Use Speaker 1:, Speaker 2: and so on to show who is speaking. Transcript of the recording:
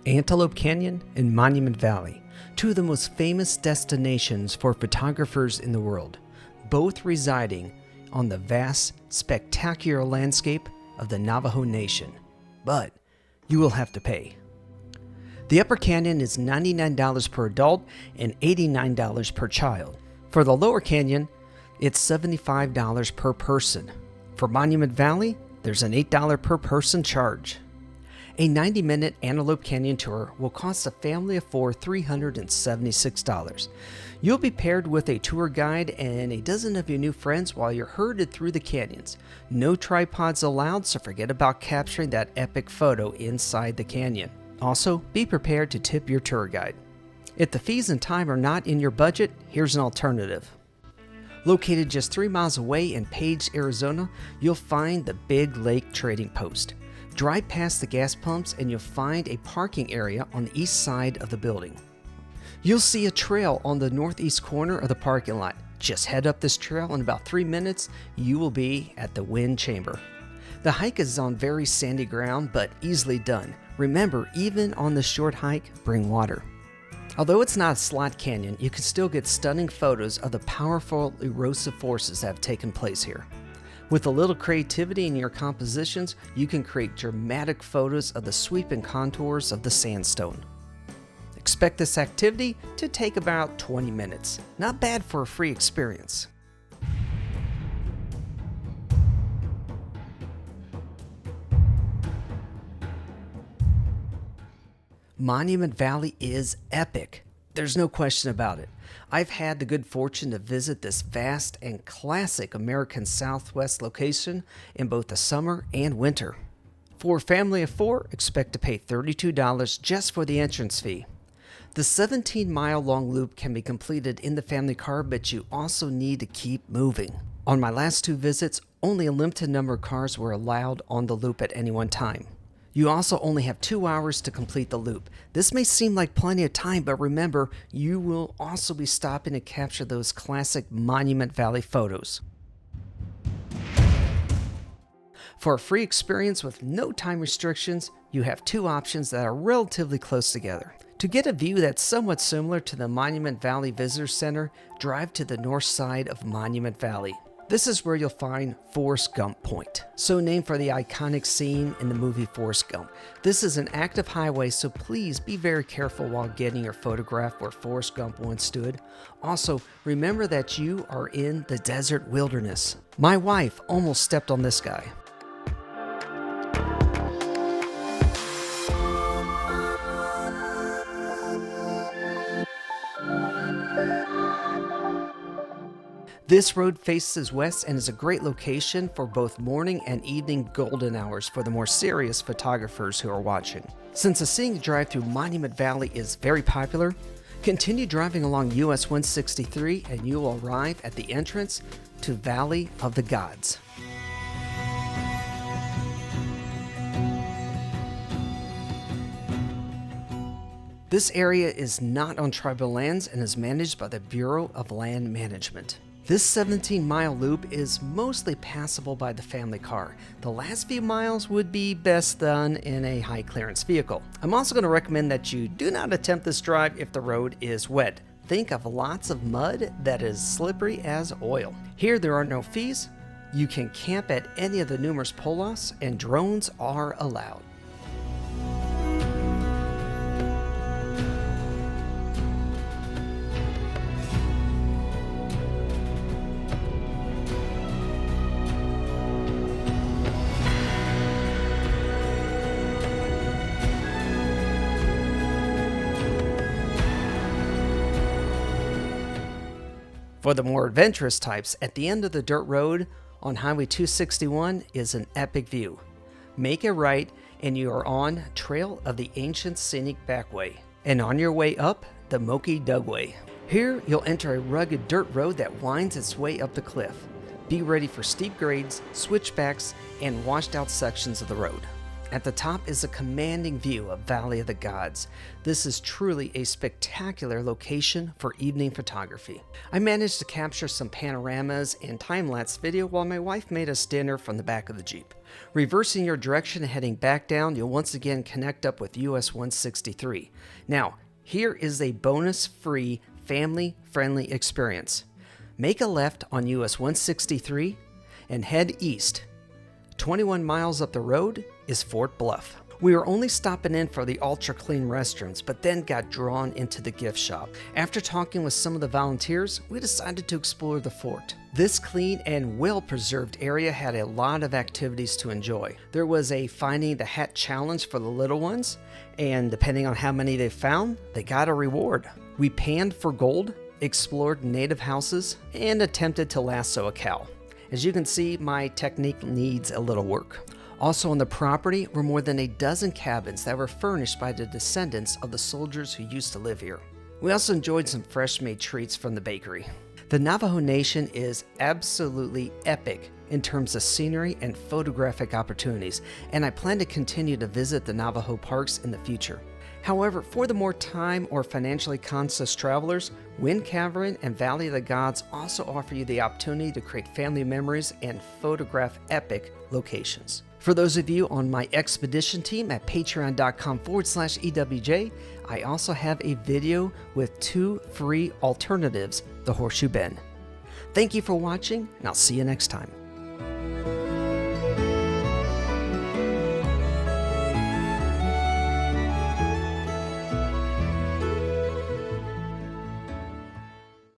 Speaker 1: Antelope Canyon and Monument Valley, two of the most famous destinations for photographers in the world, both residing on the vast, spectacular landscape of the Navajo Nation. But you will have to pay. The Upper Canyon is $99 per adult and $89 per child. For the Lower Canyon, it's $75 per person. For Monument Valley, there's an $8 per person charge. A 90-minute Antelope Canyon tour will cost a family of four $376. You'll be paired with a tour guide and a dozen of your new friends while you're herded through the canyons. No tripods allowed, so forget about capturing that epic photo inside the canyon. Also, be prepared to tip your tour guide. If the fees and time are not in your budget, here's an alternative. Located just 3 miles away in Page, Arizona, you'll find the Big Lake Trading Post. Drive past the gas pumps and you'll find a parking area on the east side of the building. You'll see a trail on the northeast corner of the parking lot. Just head up this trail in about 3 minutes, you will be at the wind chamber. The hike is on very sandy ground, but easily done. Remember, even on the short hike, bring water. Although it's not a slot canyon, you can still get stunning photos of the powerful erosive forces that have taken place here. With a little creativity in your compositions, you can create dramatic photos of the sweeping contours of the sandstone. Expect this activity to take about 20 minutes. Not bad for a free experience. Monument Valley is epic. There's no question about it. I've had the good fortune to visit this vast and classic American Southwest location in both the summer and winter. For a family of four, expect to pay $32 just for the entrance fee. The 17-mile-long loop can be completed in the family car, but you also need to keep moving. On my last two visits, only a limited number of cars were allowed on the loop at any one time. You also only have 2 hours to complete the loop. This may seem like plenty of time, but remember, you will also be stopping to capture those classic Monument Valley photos. For a free experience with no time restrictions, you have two options that are relatively close together. To get a view that's somewhat similar to the Monument Valley Visitor Center, drive to the north side of Monument Valley. This is where you'll find Forrest Gump Point, so named for the iconic scene in the movie Forrest Gump. This is an active highway, so please be very careful while getting your photograph where Forrest Gump once stood. Also, remember that you are in the desert wilderness. My wife almost stepped on this guy. This road faces west and is a great location for both morning and evening golden hours for the more serious photographers who are watching. Since the scenic drive through Monument Valley is very popular, continue driving along US 163 and you will arrive at the entrance to Valley of the Gods. This area is not on tribal lands and is managed by the Bureau of Land Management. This 17-mile loop is mostly passable by the family car. The last few miles would be best done in a high-clearance vehicle. I'm also going to recommend that you do not attempt this drive if the road is wet. Think of lots of mud that is slippery as oil. Here there are no fees. You can camp at any of the numerous pull-offs, and drones are allowed. For the more adventurous types, at the end of the dirt road on Highway 261 is an epic view. Make a right and you are on Trail of the Ancient Scenic Backway, and on your way up, the Moki Dugway. Here you'll enter a rugged dirt road that winds its way up the cliff. Be ready for steep grades, switchbacks, and washed out sections of the road. At the top is a commanding view of Valley of the Gods. This is truly a spectacular location for evening photography. I managed to capture some panoramas and time-lapse video while my wife made us dinner from the back of the Jeep. Reversing your direction and heading back down, you'll once again connect up with US 163. Now, here is a bonus-free, family-friendly experience. Make a left on US 163 and head east. 21 miles up the road is Fort Bluff. We were only stopping in for the ultra-clean restrooms, but then got drawn into the gift shop. After talking with some of the volunteers, we decided to explore the fort. This clean and well-preserved area had a lot of activities to enjoy. There was a Finding the Hat challenge for the little ones, and depending on how many they found, they got a reward. We panned for gold, explored native houses, and attempted to lasso a cow. As you can see, my technique needs a little work. Also on the property were more than a dozen cabins that were furnished by the descendants of the soldiers who used to live here. We also enjoyed some fresh-made treats from the bakery. The Navajo Nation is absolutely epic in terms of scenery and photographic opportunities, and I plan to continue to visit the Navajo parks in the future. However, for the more time or financially conscious travelers, Wind Cavern and Valley of the Gods also offer you the opportunity to create family memories and photograph epic locations. For those of you on my expedition team at patreon.com/EWJ, I also have a video with 2 free alternatives, the Horseshoe Bend. Thank you for watching, and I'll see you next time.